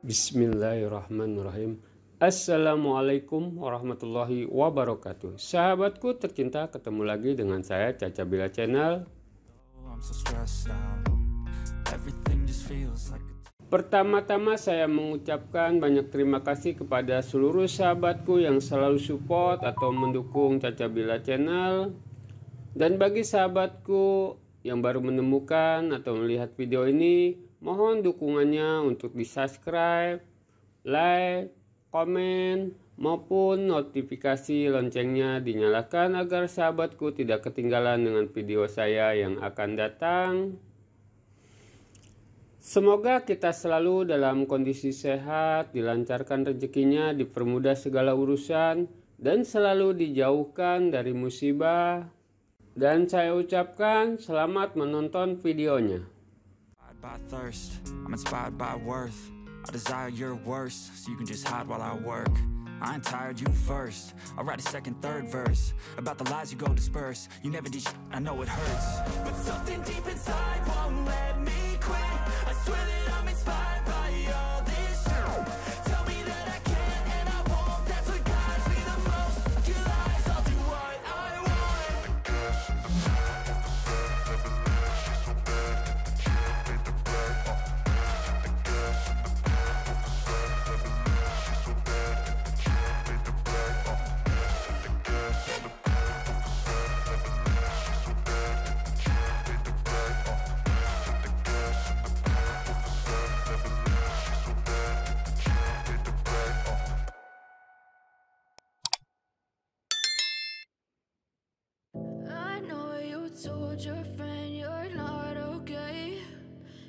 Bismillahirrahmanirrahim. Assalamualaikum warahmatullahi wabarakatuh. Sahabatku tercinta, ketemu lagi dengan saya Chacha Bila channel. Pertama-tama saya mengucapkan banyak terima kasih kepada seluruh sahabatku yang selalu support atau mendukung Chacha Bila channel. Dan bagi sahabatku yang baru menemukan atau melihat video ini, mohon dukungannya untuk di subscribe, like, komen, maupun notifikasi loncengnya dinyalakan agar sahabatku tidak ketinggalan dengan video saya yang akan datang. Semoga kita selalu dalam kondisi sehat, dilancarkan rezekinya, dipermudah segala urusan, dan selalu dijauhkan dari musibah. Dan saya ucapkan selamat menonton videonya. By thirst, I'm inspired by worth. I desire your worst, so you can just hide while I work. I ain't tired, you first. I'll write a second, third verse about the lies you go disperse. You never did shit, I know it hurts, but something deep inside won't let me quit. I swear that I'm inspired by all this shit. Tell me that I can and I won't. That's what guides me the most. Your lies, I'll do what I want. Told your friend you're not okay,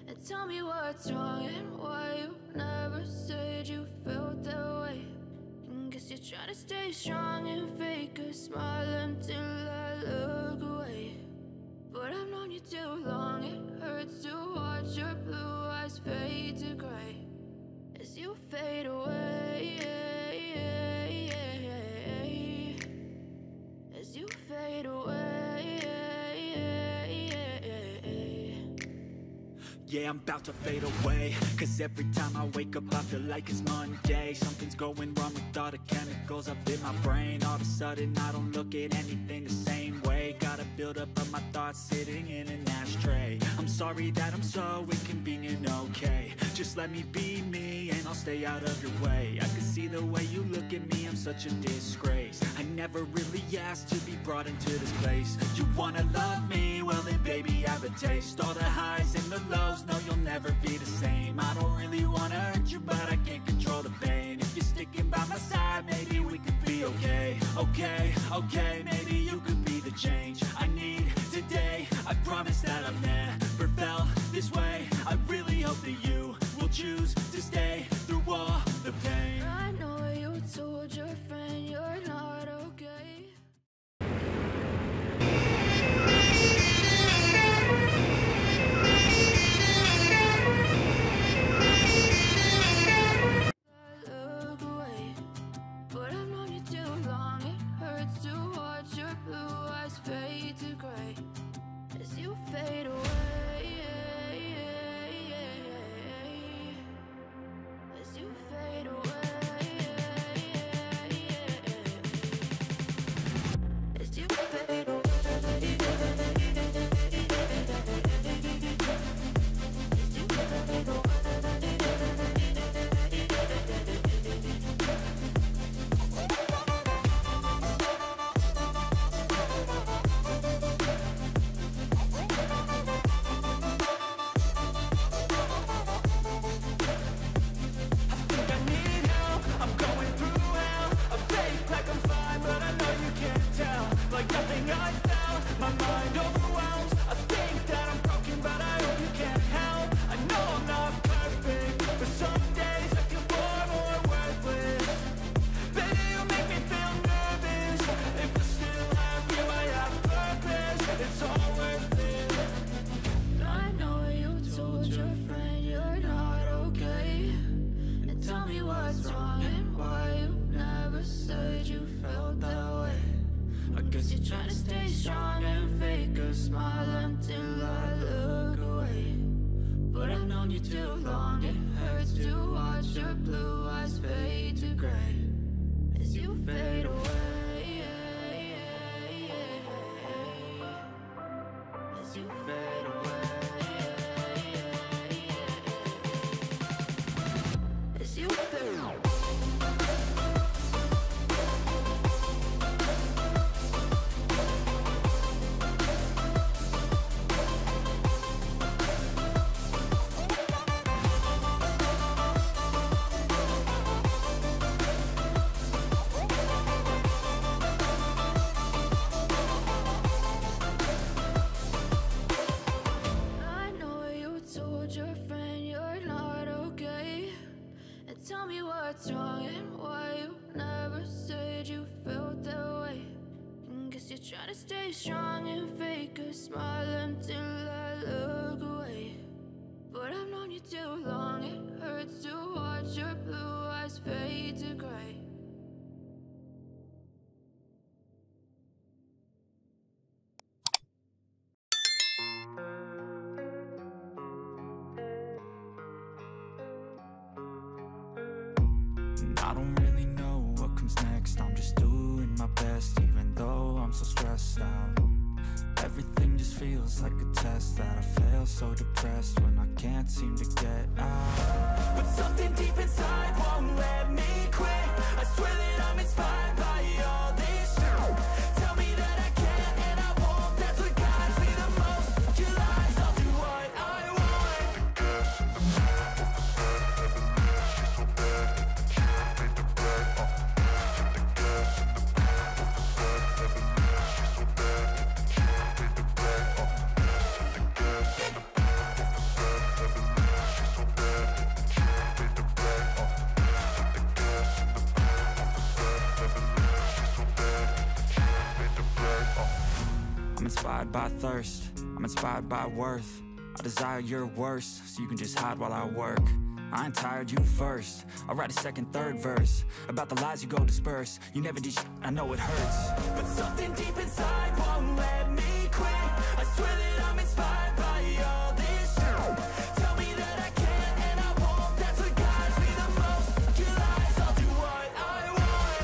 and tell me what's wrong and why you never said you felt that way. And guess you're trying to stay strong and fake a smile until I look away. But I've known you too long, it hurts to watch your blue eyes fade to gray as you fade away, as you fade away. Yeah, I'm about to fade away, cause every time I wake up I feel like it's Monday. Something's going wrong with all the chemicals up in my brain. All of a sudden I don't look at anything the same way. Got a build up of my thoughts sitting in an ashtray. I'm sorry that I'm so inconvenient, okay. Just let me be me and I'll stay out of your way. I can see the way you look at me, I'm such a disgrace. I never really asked to be brought into this place. You wanna love me? Well then baby I have a taste. All the highs and the lows, no you'll never be the same. I don't really wanna hurt you but I can't control the pain. If you're sticking by my side maybe we could be okay. Okay, maybe you could be the change I need today. I promise that I've never felt this way. I really hope that you will choose to stay through all the pain. I know you told your friend you're not okay. Look away, but I've known you too long. It hurts to watch your blue eyes fade to gray as you fade away, as you fade away, as you fade away. Smile until I look away, but I've known you too long. It hurts hurts to watch your blue eyes fade to gray as you fade away. As you fade away. As you fade away. Tell me what's wrong and why you never said you felt that way. And guess you're trying to stay strong and fake a smile until I look away. But I've known you too long, it hurts to watch your blue eyes fade to gray. I don't really know what comes next. I'm just doing my best, even though I'm so stressed out. Everything just feels like a test that I fail, so depressed when I can't seem to get out. But something deep inside won't let me quit. I swear that I'm inspired by all this shit. Tell me that I can and I won't. That's what guides me the most. Your lies, I'll do what I want. I'm inspired by thirst, I'm inspired by worth. I desire your worst, so you can just hide while I work. I ain't tired, you first. I'll write a second, third verse about the lies you go disperse. You never did shit, I know it hurts. But something deep inside won't let me quit. I swear that I'm inspired by all this shit. Tell me that I can and I won't. That's what guides me the most. Your lies, I'll do what I want.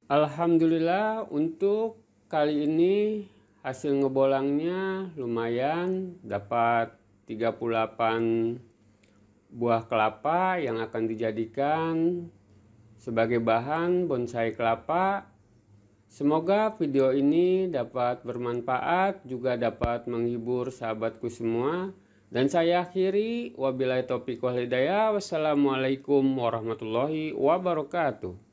Alhamdulillah, untuk kali ini hasil ngebolangnya lumayan, dapat 38 buah kelapa yang akan dijadikan sebagai bahan bonsai kelapa. Semoga video ini dapat bermanfaat, juga dapat menghibur sahabatku semua. Dan saya akhiri, wabillahi taufiq wal hidayah. Wassalamualaikum warahmatullahi wabarakatuh.